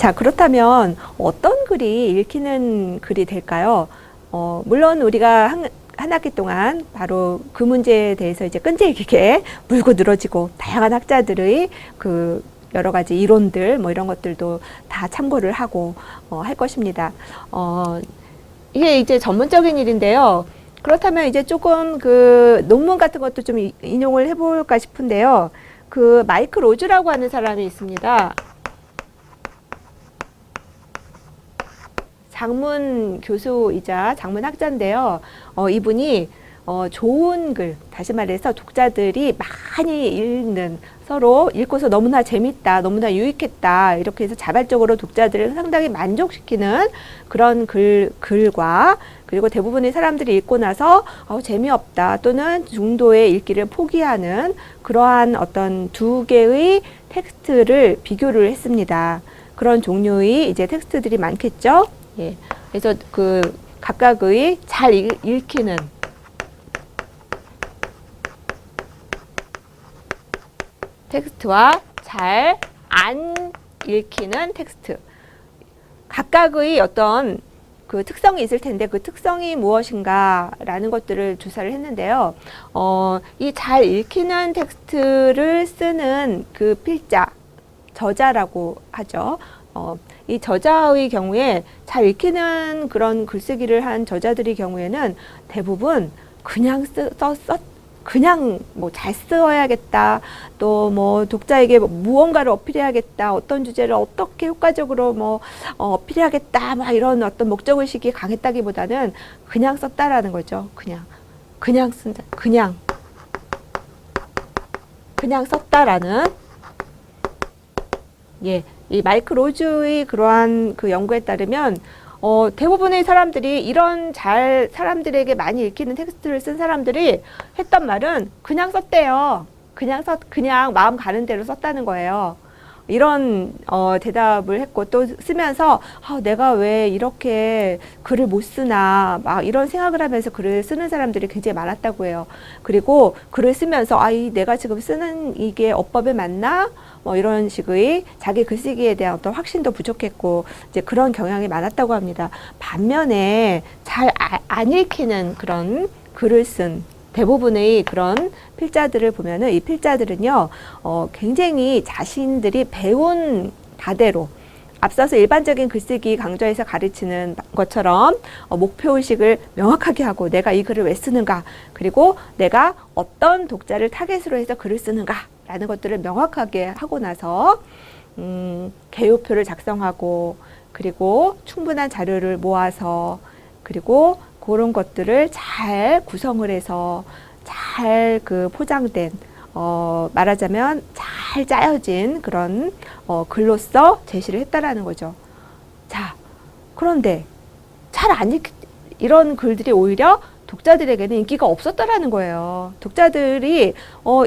자, 그렇다면 어떤 글이 읽히는 글이 될까요? 물론 우리가 한 학기 동안 바로 그 문제에 대해서 이제 끈질기게 물고 늘어지고 다양한 학자들의 그 여러 가지 이론들 뭐 이런 것들도 다 참고를 하고 할 것입니다. 이게 이제 전문적인 일인데요. 그렇다면 이제 조금 그 논문 같은 것도 좀 인용을 해볼까 싶은데요. 그 마이클 로즈라고 하는 사람이 있습니다. 장문 교수이자 장문 학자인데요. 이분이 좋은 글, 다시 말해서 독자들이 많이 읽는, 서로 읽고서 너무나 재밌다, 너무나 유익했다, 이렇게 해서 자발적으로 독자들을 상당히 만족시키는 그런 글과, 그리고 대부분의 사람들이 읽고 나서 재미없다 또는 중도의 읽기를 포기하는 그러한 어떤 두 개의 텍스트를 비교를 했습니다. 그런 종류의 이제 텍스트들이 많겠죠. 예. 그래서 그 각각의 잘 읽히는 텍스트와 잘 안 읽히는 텍스트, 각각의 어떤 그 특성이 있을 텐데 그 특성이 무엇인가라는 것들을 조사를 했는데요. 이 잘 읽히는 텍스트를 쓰는 그 필자, 저자라고 하죠. 이 저자의 경우에 잘 읽히는 그런 글쓰기를 한 저자들의 경우에는 대부분 그냥 그냥 뭐 잘 써야겠다, 또 뭐 독자에게 무언가를 어필해야겠다, 어떤 주제를 어떻게 효과적으로 뭐 어필해야겠다, 막 이런 어떤 목적의식이 강했다기보다는 그냥 썼다라는 거죠. 그냥 쓴다, 그냥 썼다라는, 예, 이 마이클 로즈의 그러한 그 연구에 따르면 대부분의 사람들이 이런 사람들에게 많이 읽히는 텍스트를 쓴 사람들이 했던 말은 그냥 썼대요. 그냥 마음 가는 대로 썼다는 거예요. 이런 대답을 했고, 또 쓰면서 내가 왜 이렇게 글을 못 쓰나 막 이런 생각을 하면서 글을 쓰는 사람들이 굉장히 많았다고 해요. 그리고 글을 쓰면서 내가 지금 쓰는 이게 어법에 맞나? 뭐 이런 식의 자기 글쓰기에 대한 어떤 확신도 부족했고 이제 그런 경향이 많았다고 합니다. 반면에 잘 안 읽히는 그런 글을 쓴 대부분의 그런 필자들을 보면은 이 필자들은요, 굉장히 자신들이 배운 바대로 앞서서 일반적인 글쓰기 강좌에서 가르치는 것처럼 목표의식을 명확하게 하고 내가 이 글을 왜 쓰는가, 그리고 내가 어떤 독자를 타겟으로 해서 글을 쓰는가 라는 것들을 명확하게 하고 나서 개요표를 작성하고, 그리고 충분한 자료를 모아서, 그리고 그런 것들을 잘 구성을 해서 잘 그 포장된 말하자면 잘 짜여진 그런 글로써 제시를 했다라는 거죠. 자, 그런데 잘 안 이런 글들이 오히려 독자들에게는 인기가 없었다라는 거예요. 독자들이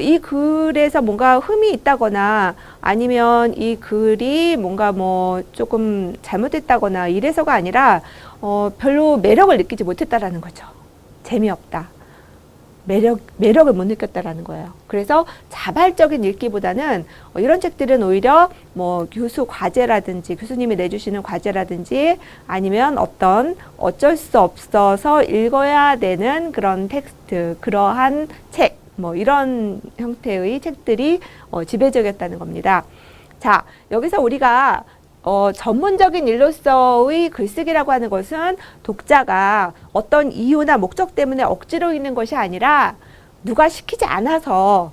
이 글에서 뭔가 흠이 있다거나 아니면 이 글이 뭔가 뭐 조금 잘못됐다거나 이래서가 아니라 별로 매력을 느끼지 못했다라는 거죠. 재미없다. 매력을 못 느꼈다라는 거예요. 그래서 자발적인 읽기보다는 이런 책들은 오히려 뭐 교수 과제라든지 교수님이 내주시는 과제라든지 아니면 어쩔 수 없어서 읽어야 되는 그런 텍스트, 그러한 책, 뭐 이런 형태의 책들이 지배적이었다는 겁니다. 자, 여기서 우리가 전문적인 일로서의 글쓰기라고 하는 것은 독자가 어떤 이유나 목적 때문에 억지로 읽는 것이 아니라 누가 시키지 않아도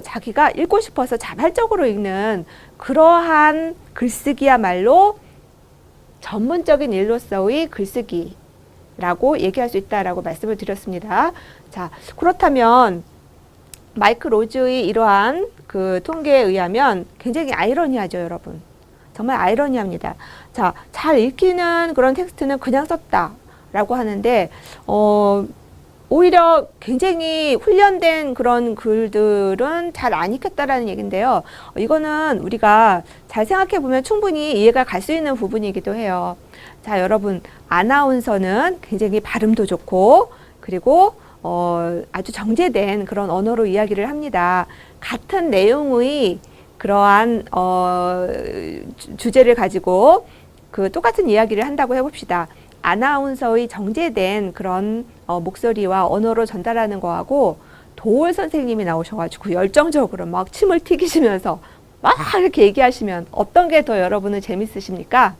자기가 읽고 싶어서 자발적으로 읽는 그러한 글쓰기야말로 전문적인 일로서의 글쓰기라고 얘기할 수 있다라고 말씀을 드렸습니다. 자, 그렇다면 마이클 로즈의 이러한 그 통계에 의하면 굉장히 아이러니하죠, 여러분. 정말 아이러니합니다. 자, 잘 읽히는 그런 텍스트는 그냥 썼다라고 하는데, 오히려 굉장히 훈련된 그런 글들은 잘 안 읽혔다라는 얘기인데요. 이거는 우리가 잘 생각해 보면 충분히 이해가 갈 수 있는 부분이기도 해요. 자, 여러분, 아나운서는 굉장히 발음도 좋고, 그리고 아주 정제된 그런 언어로 이야기를 합니다. 같은 내용의 그러한 주제를 가지고 그 똑같은 이야기를 한다고 해봅시다. 아나운서의 정제된 그런 목소리와 언어로 전달하는 거하고 도올 선생님이 나오셔가지고 열정적으로 막 침을 튀기시면서 막 이렇게 얘기하시면 어떤 게 더 여러분은 재밌으십니까?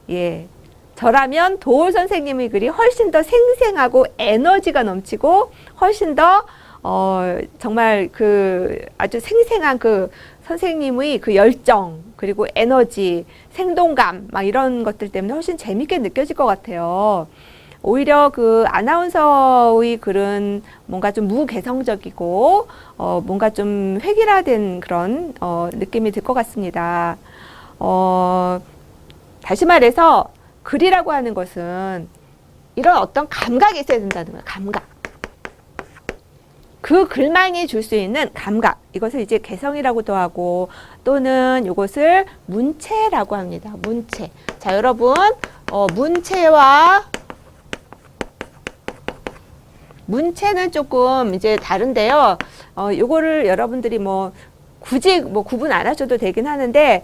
예. 저라면 도올 선생님의 글이 훨씬 더 생생하고 에너지가 넘치고 훨씬 더 정말 그 아주 생생한 그 선생님의 그 열정 그리고 에너지, 생동감 막 이런 것들 때문에 훨씬 재밌게 느껴질 것 같아요. 오히려 그 아나운서의 글은 뭔가 좀 무개성적이고 뭔가 좀 획일화된 그런 느낌이 들 것 같습니다. 다시 말해서 글이라고 하는 것은 이런 어떤 감각이 있어야 된다는 거예요. 감각. 그 글만이 줄 수 있는 감각. 이것을 이제 개성이라고도 하고 또는 이것을 문체라고 합니다. 문체. 자, 여러분, 문체는 조금 이제 다른데요. 요거를 여러분들이 뭐 굳이 뭐 구분 안 하셔도 되긴 하는데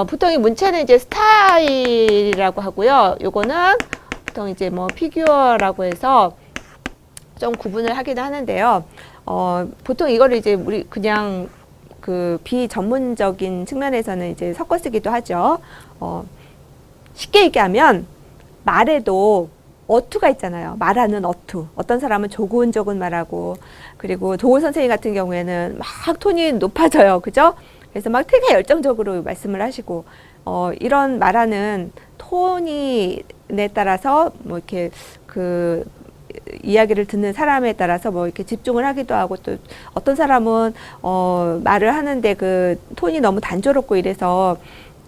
보통 이 문체는 이제 스타일이라고 하고요. 요거는 보통 이제 뭐 피규어라고 해서 좀 구분을 하기도 하는데요. 보통 이거를 이제 우리 그냥 그 비전문적인 측면에서는 이제 섞어 쓰기도 하죠. 쉽게 얘기하면 말에도 어투가 있잖아요. 말하는 어투. 어떤 사람은 조곤조곤 말하고 그리고 도올 선생님 같은 경우에는 막 톤이 높아져요. 그죠? 그래서 막 되게 열정적으로 말씀을 하시고 이런 말하는 톤에 따라서 뭐 이렇게 그 이야기를 듣는 사람에 따라서 뭐 이렇게 집중을 하기도 하고 또 어떤 사람은 말을 하는데 그 톤이 너무 단조롭고 이래서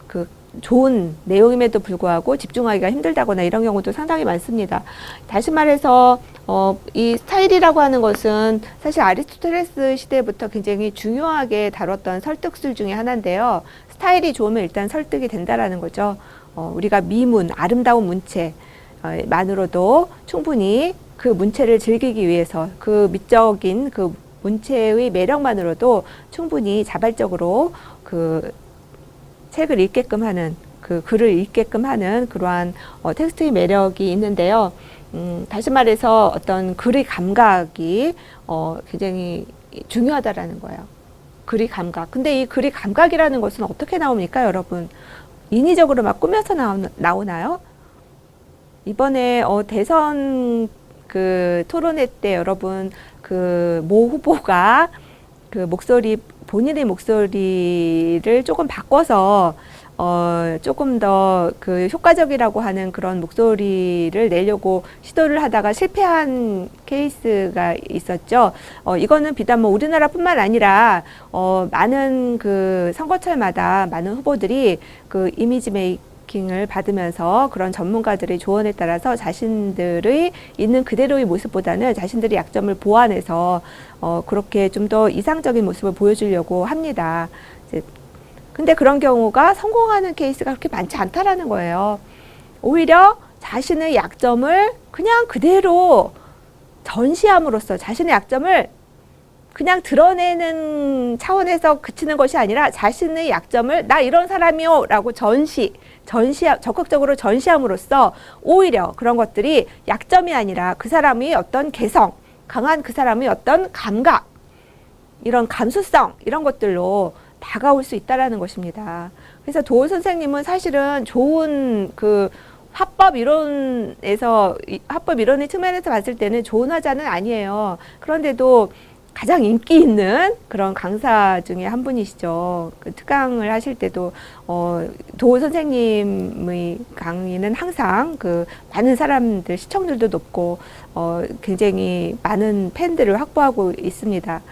그 좋은 내용임에도 불구하고 집중하기가 힘들다거나 이런 경우도 상당히 많습니다. 다시 말해서 이 스타일이라고 하는 것은 사실 아리스토텔레스 시대부터 굉장히 중요하게 다뤘던 설득술 중에 하나인데요. 스타일이 좋으면 일단 설득이 된다라는 거죠. 우리가 미문, 아름다운 문체 만으로도 충분히 그 문체를 즐기기 위해서 그 미적인 그 문체의 매력만으로도 충분히 자발적으로 그 책을 읽게끔 하는 그 글을 읽게끔 하는 그러한 텍스트의 매력이 있는데요. 다시 말해서 어떤 글의 감각이 굉장히 중요하다라는 거예요. 글의 감각. 근데 이 글의 감각이라는 것은 어떻게 나옵니까, 여러분? 인위적으로 막 꾸며서 나오나요? 이번에 대선 그 토론회 때 여러분 그 모 후보가 그 본인의 목소리를 조금 바꿔서 조금 더 그 효과적이라고 하는 그런 목소리를 내려고 시도를 하다가 실패한 케이스가 있었죠. 이거는 비단 뭐 우리나라뿐만 아니라 많은 그 선거철마다 많은 후보들이 그 이미지 메이킹을 받으면서 그런 전문가들의 조언에 따라서 자신들의 있는 그대로의 모습보다는 자신들의 약점을 보완해서 그렇게 좀 더 이상적인 모습을 보여주려고 합니다. 근데 그런 경우가 성공하는 케이스가 그렇게 많지 않다라는 거예요. 오히려 자신의 약점을 그냥 그대로 전시함으로써 자신의 약점을 그냥 드러내는 차원에서 그치는 것이 아니라 자신의 약점을 나 이런 사람이요 라고 적극적으로 전시함으로써 오히려 그런 것들이 약점이 아니라 그 사람의 어떤 개성, 강한 그 사람의 어떤 감각, 이런 감수성 이런 것들로 다가올 수 있다라는 것입니다. 그래서 도올 선생님은 사실은 좋은 그 합법 이론의 측면에서 봤을 때는 좋은 화자는 아니에요. 그런데도 가장 인기 있는 그런 강사 중에 한 분이시죠. 그 특강을 하실 때도 도올 선생님의 강의는 항상 그 많은 사람들 시청률도 높고 굉장히 많은 팬들을 확보하고 있습니다.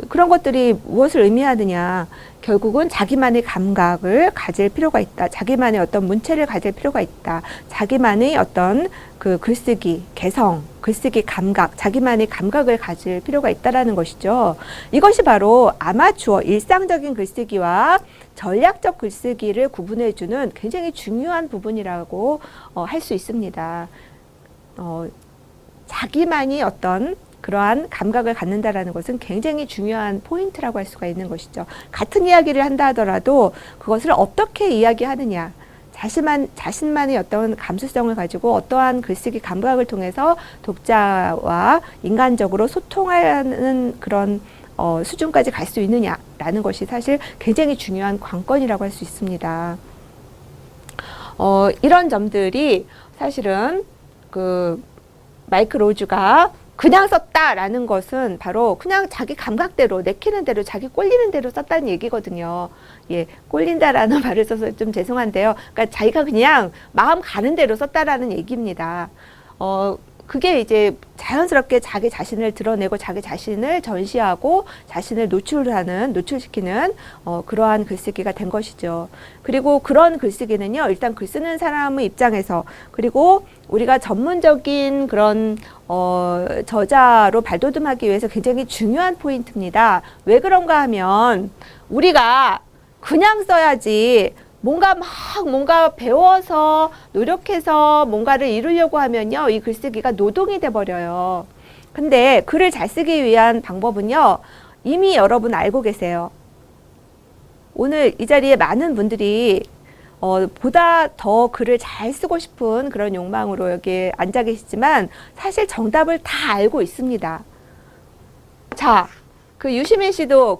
그런 것들이 무엇을 의미하느냐. 결국은 자기만의 감각을 가질 필요가 있다. 자기만의 어떤 문체를 가질 필요가 있다. 자기만의 어떤 그 글쓰기, 개성, 글쓰기 감각, 자기만의 감각을 가질 필요가 있다라는 것이죠. 이것이 바로 아마추어, 일상적인 글쓰기와 전략적 글쓰기를 구분해주는 굉장히 중요한 부분이라고 할 수 있습니다. 자기만이 어떤 그러한 감각을 갖는다라는 것은 굉장히 중요한 포인트라고 할 수가 있는 것이죠. 같은 이야기를 한다 하더라도 그것을 어떻게 이야기하느냐, 자신만의 어떤 감수성을 가지고 어떠한 글쓰기 감각을 통해서 독자와 인간적으로 소통하는 그런 수준까지 갈 수 있느냐라는 것이 사실 굉장히 중요한 관건이라고 할 수 있습니다. 이런 점들이 사실은 그 마이크 로주가 그냥 썼다라는 것은 바로 그냥 자기 감각대로 내키는 대로 자기 꼴리는 대로 썼다는 얘기거든요. 예, 꼴린다라는 말을 써서 좀 죄송한데요. 그러니까 자기가 그냥 마음 가는 대로 썼다라는 얘기입니다. 그게 이제 자연스럽게 자기 자신을 드러내고 자기 자신을 전시하고 자신을 노출시키는 그러한 글쓰기가 된 것이죠. 그리고 그런 글쓰기는요, 일단 글 쓰는 사람의 입장에서, 그리고 우리가 전문적인 그런 저자로 발돋움하기 위해서 굉장히 중요한 포인트입니다. 왜 그런가 하면 우리가 그냥 써야지 뭔가 배워서 노력해서 뭔가를 이루려고 하면요, 이 글쓰기가 노동이 돼 버려요. 근데 글을 잘 쓰기 위한 방법은요, 이미 여러분 알고 계세요. 오늘 이 자리에 많은 분들이 보다 더 글을 잘 쓰고 싶은 그런 욕망으로 여기 앉아 계시지만 사실 정답을 다 알고 있습니다. 자, 그 유시민 씨도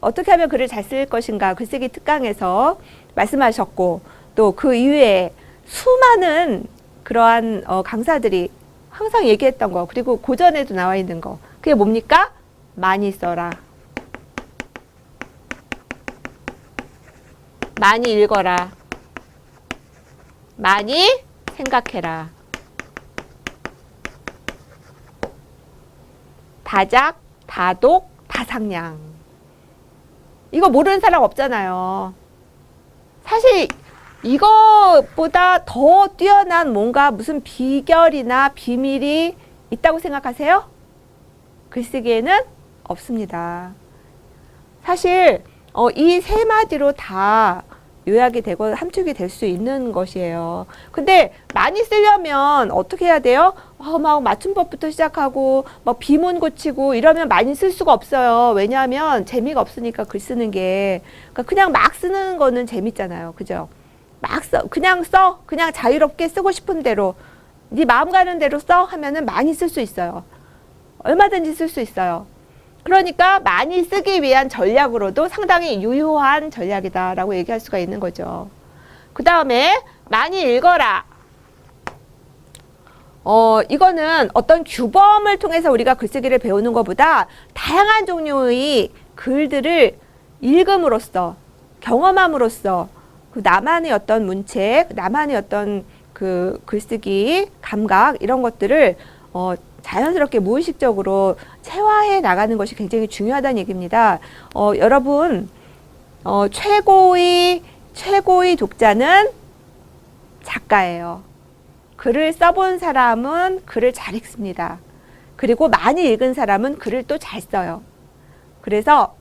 어떻게 하면 글을 잘 쓸 것인가 글쓰기 특강에서 말씀하셨고, 또 그 이외에 수많은 그러한 강사들이 항상 얘기했던 거, 그리고 고전에도 나와 있는 거, 그게 뭡니까? 많이 써라, 많이 읽어라, 많이 생각해라, 다작, 다독, 다상량. 이거 모르는 사람 없잖아요. 사실 이것보다 더 뛰어난 뭔가 무슨 비결이나 비밀이 있다고 생각하세요? 글쓰기에는 없습니다. 사실 이 세 마디로 다 요약이 되고 함축이 될 수 있는 것이에요. 근데 많이 쓰려면 어떻게 해야 돼요? 막 맞춤법부터 시작하고 막 비문 고치고 이러면 많이 쓸 수가 없어요. 왜냐하면 재미가 없으니까 글 쓰는 게. 그러니까 그냥 막 쓰는 거는 재밌잖아요. 그죠? 그냥 자유롭게 쓰고 싶은 대로 네 마음 가는 대로 써 하면은 많이 쓸 수 있어요. 얼마든지 쓸 수 있어요. 그러니까 많이 쓰기 위한 전략으로도 상당히 유효한 전략이다라고 얘기할 수가 있는 거죠. 그 다음에 많이 읽어라. 이거는 어떤 규범을 통해서 우리가 글쓰기를 배우는 것보다 다양한 종류의 글들을 읽음으로써, 경험함으로써 그 나만의 어떤 문책, 나만의 어떤 그 글쓰기 감각 이런 것들을 자연스럽게 무의식적으로 체화해 나가는 것이 굉장히 중요하다는 얘기입니다. 여러분, 최고의 독자는 작가예요. 글을 써본 사람은 글을 잘 읽습니다. 그리고 많이 읽은 사람은 글을 또 잘 써요. 그래서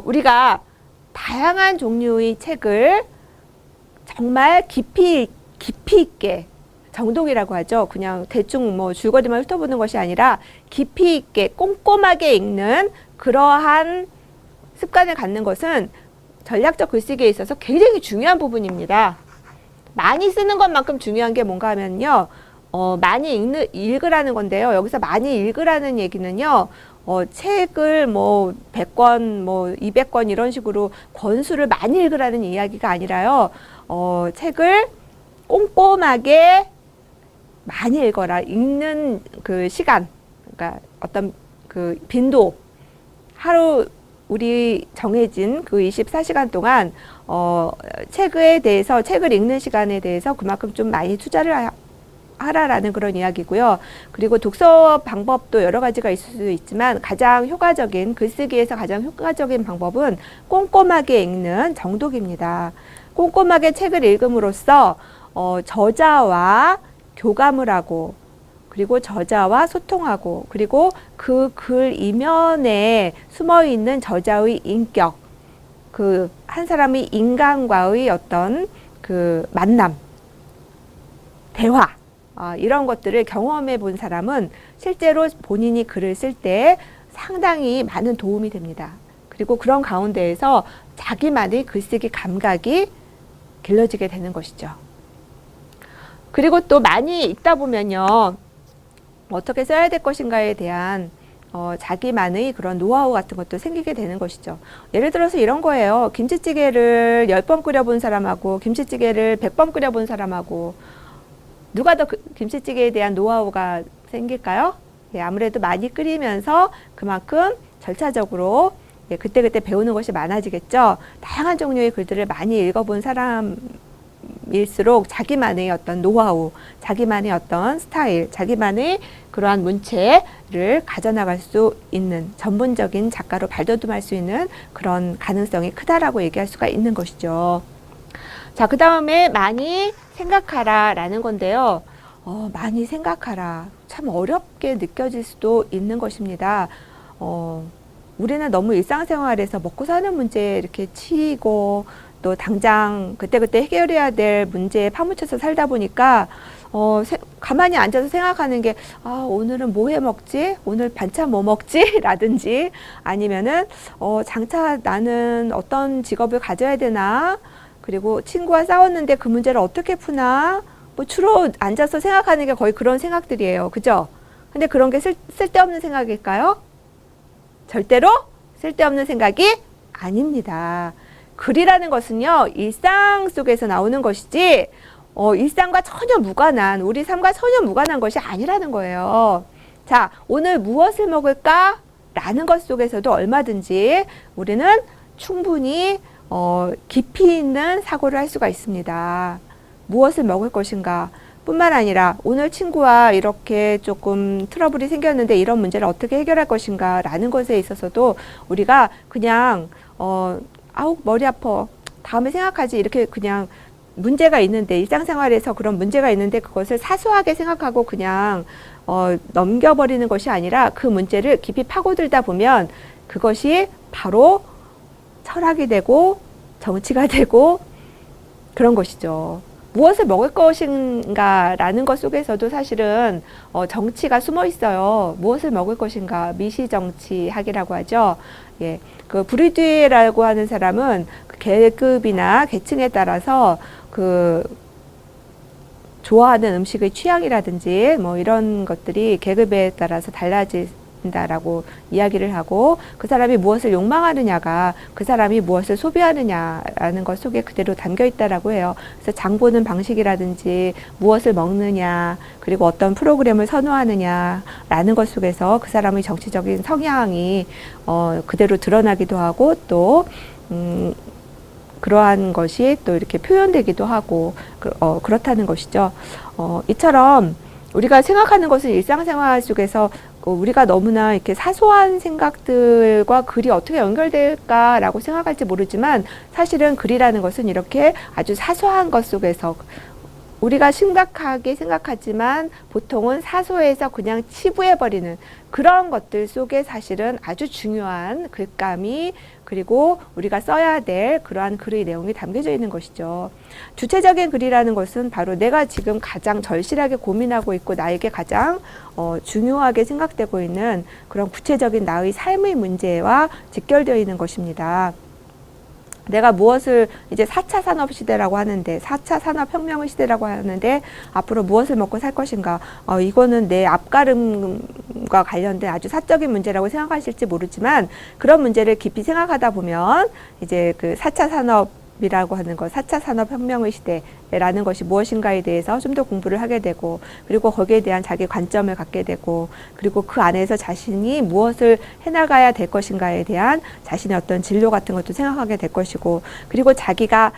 우리가 다양한 종류의 책을 정말 깊이 있게, 정독이라고 하죠. 그냥 대충 줄거리만 훑어보는 것이 아니라 깊이 있게 꼼꼼하게 읽는 그러한 습관을 갖는 것은 전략적 글쓰기에 있어서 굉장히 중요한 부분입니다. 많이 쓰는 것만큼 중요한 게 뭔가 하면요, 많이 읽으라는 건데요. 여기서 많이 읽으라는 얘기는요, 책을 100권, 200권 이런 식으로 권수를 많이 읽으라는 이야기가 아니라요, 책을 꼼꼼하게 많이 읽어라. 읽는 그 시간, 그러니까 어떤 그 빈도, 하루 우리 정해진 그 24시간 동안 책을 읽는 시간에 대해서 그만큼 좀 많이 투자를 하라라는 그런 이야기고요. 그리고 독서 방법도 여러 가지가 있을 수 있지만 가장 효과적인, 글쓰기에서 가장 효과적인 방법은 꼼꼼하게 읽는 정독입니다. 꼼꼼하게 책을 읽음으로써 저자와 교감을 하고, 그리고 저자와 소통하고, 그리고 그 글 이면에 숨어 있는 저자의 인격, 그 한 사람의 인간과의 어떤 그 만남, 대화, 이런 것들을 경험해 본 사람은 실제로 본인이 글을 쓸 때 상당히 많은 도움이 됩니다. 그리고 그런 가운데에서 자기만의 글쓰기 감각이 길러지게 되는 것이죠. 그리고 또 많이 읽다 보면요, 어떻게 써야 될 것인가에 대한 자기만의 그런 노하우 같은 것도 생기게 되는 것이죠. 예를 들어서 이런 거예요. 김치찌개를 10번 끓여본 사람하고 김치찌개를 100번 끓여본 사람하고 누가 더 김치찌개에 대한 노하우가 생길까요? 예, 아무래도 많이 끓이면서 그만큼 절차적으로 그때그때 배우는 것이 많아지겠죠. 다양한 종류의 글들을 많이 읽어본 사람일수록 자기만의 어떤 노하우, 자기만의 어떤 스타일, 자기만의 그러한 문체를 가져나갈 수 있는 전문적인 작가로 발돋움할 수 있는 그런 가능성이 크다라고 얘기할 수가 있는 것이죠. 자, 그 다음에 많이 생각하라 라는 건데요. 많이 생각하라. 참 어렵게 느껴질 수도 있는 것입니다. 우리는 너무 일상생활에서 먹고 사는 문제에 이렇게 치이고 또 당장 그때그때 해결해야 될 문제에 파묻혀서 살다 보니까 가만히 앉아서 생각하는 게 오늘은 뭐 해 먹지? 오늘 반찬 뭐 먹지? 라든지 아니면은 장차 나는 어떤 직업을 가져야 되나? 그리고 친구와 싸웠는데 그 문제를 어떻게 푸나? 뭐 주로 앉아서 생각하는 게 거의 그런 생각들이에요. 그죠? 근데 그런 게 쓸데없는 생각일까요? 절대로 쓸데없는 생각이 아닙니다. 글이라는 것은요, 일상 속에서 나오는 것이지, 일상과 전혀 무관한, 우리 삶과 전혀 무관한 것이 아니라는 거예요. 자, 오늘 무엇을 먹을까? 라는 것 속에서도 얼마든지 우리는 충분히 깊이 있는 사고를 할 수가 있습니다. 무엇을 먹을 것인가? 뿐만 아니라 오늘 친구와 이렇게 조금 트러블이 생겼는데 이런 문제를 어떻게 해결할 것인가 라는 것에 있어서도 우리가 그냥 아우 머리 아파 다음에 생각하지 이렇게 그냥 문제가 있는데 일상생활에서 그런 문제가 있는데 그것을 사소하게 생각하고 그냥 넘겨버리는 것이 아니라 그 문제를 깊이 파고들다 보면 그것이 바로 철학이 되고 정치가 되고 그런 것이죠. 무엇을 먹을 것인가 라는 것 속에서도 사실은 정치가 숨어 있어요. 무엇을 먹을 것인가 미시정치학이라고 하죠. 예, 그 브리드라고 하는 사람은 그 계급이나 계층에 따라서 그 좋아하는 음식의 취향이라든지 뭐 이런 것들이 계급에 따라서 달라진다라고 이야기를 하고 그 사람이 무엇을 욕망하느냐가 그 사람이 무엇을 소비하느냐라는 것 속에 그대로 담겨 있다라고 해요. 그래서 장 보는 방식이라든지 무엇을 먹느냐 그리고 어떤 프로그램을 선호하느냐라는 것 속에서 그 사람의 정치적인 성향이 그대로 드러나기도 하고 또 그러한 것이 또 이렇게 표현되기도 하고 그렇다는 것이죠. 이처럼 우리가 생각하는 것은 일상생활 속에서 우리가 너무나 이렇게 사소한 생각들과 글이 어떻게 연결될까라고 생각할지 모르지만 사실은 글이라는 것은 이렇게 아주 사소한 것 속에서 우리가 심각하게 생각하지만 보통은 사소해서 그냥 치부해버리는 그런 것들 속에 사실은 아주 중요한 글감이 그리고 우리가 써야 될 그러한 글의 내용이 담겨져 있는 것이죠. 주체적인 글이라는 것은 바로 내가 지금 가장 절실하게 고민하고 있고 나에게 가장 중요하게 생각되고 있는 그런 구체적인 나의 삶의 문제와 직결되어 있는 것입니다. 내가 무엇을 이제 4차 산업시대라고 하는데 4차 산업혁명의 시대라고 하는데 앞으로 무엇을 먹고 살 것인가 이거는 내 앞가림과 관련된 아주 사적인 문제라고 생각하실지 모르지만 그런 문제를 깊이 생각하다 보면 이제 그 4차 산업이라고 하는 것 4차 산업혁명의 시대라는 것이 무엇인가에 대해서 좀 더 공부를 하게 되고 그리고 거기에 대한 자기 관점을 갖게 되고 그리고 그 안에서 자신이 무엇을 해나가야 될 것인가에 대한 자신의 어떤 진로 같은 것도 생각하게 될 것이고 그리고 자기가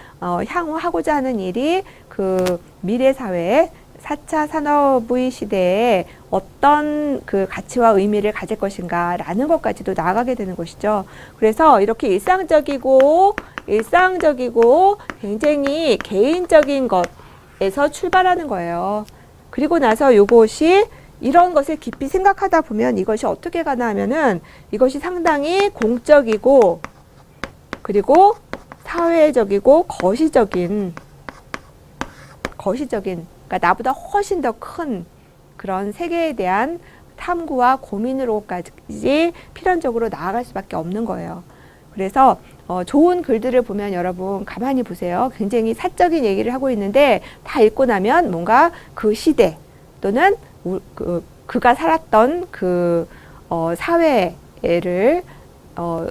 향후 하고자 하는 일이 그 미래 사회에 4차 산업의 시대에 어떤 그 가치와 의미를 가질 것인가 라는 것까지도 나아가게 되는 것이죠. 그래서 이렇게 일상적이고 굉장히 개인적인 것에서 출발하는 거예요. 그리고 나서 요것이 이런 것을 깊이 생각하다 보면 이것이 어떻게 가나 하면은 이것이 상당히 공적이고 그리고 사회적이고 거시적인 그러니까 나보다 훨씬 더 큰 그런 세계에 대한 탐구와 고민으로까지 필연적으로 나아갈 수밖에 없는 거예요. 그래서 좋은 글들을 보면 여러분 가만히 보세요. 굉장히 사적인 얘기를 하고 있는데 다 읽고 나면 뭔가 그 시대 또는 그가 살았던 그 사회를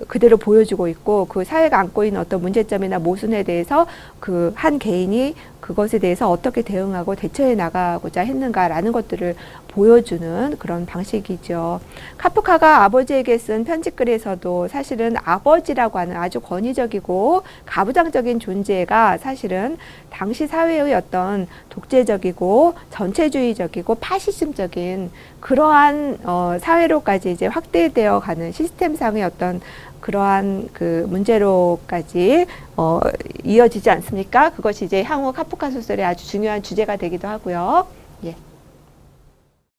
그대로 보여주고 있고 그 사회가 안고 있는 어떤 문제점이나 모순에 대해서 그 한 개인이 그것에 대해서 어떻게 대응하고 대처해 나가고자 했는가라는 것들을 보여주는 그런 방식이죠. 카프카가 아버지에게 쓴 편지글에서도 사실은 아버지라고 하는 아주 권위적이고 가부장적인 존재가 사실은 당시 사회의 어떤 독재적이고 전체주의적이고 파시즘적인 그러한 사회로까지 이제 확대되어 가는 시스템상의 어떤 그러한 그 문제로까지 이어지지 않습니까? 그것이 이제 향후 카프카 소설의 아주 중요한 주제가 되기도 하고요. 예.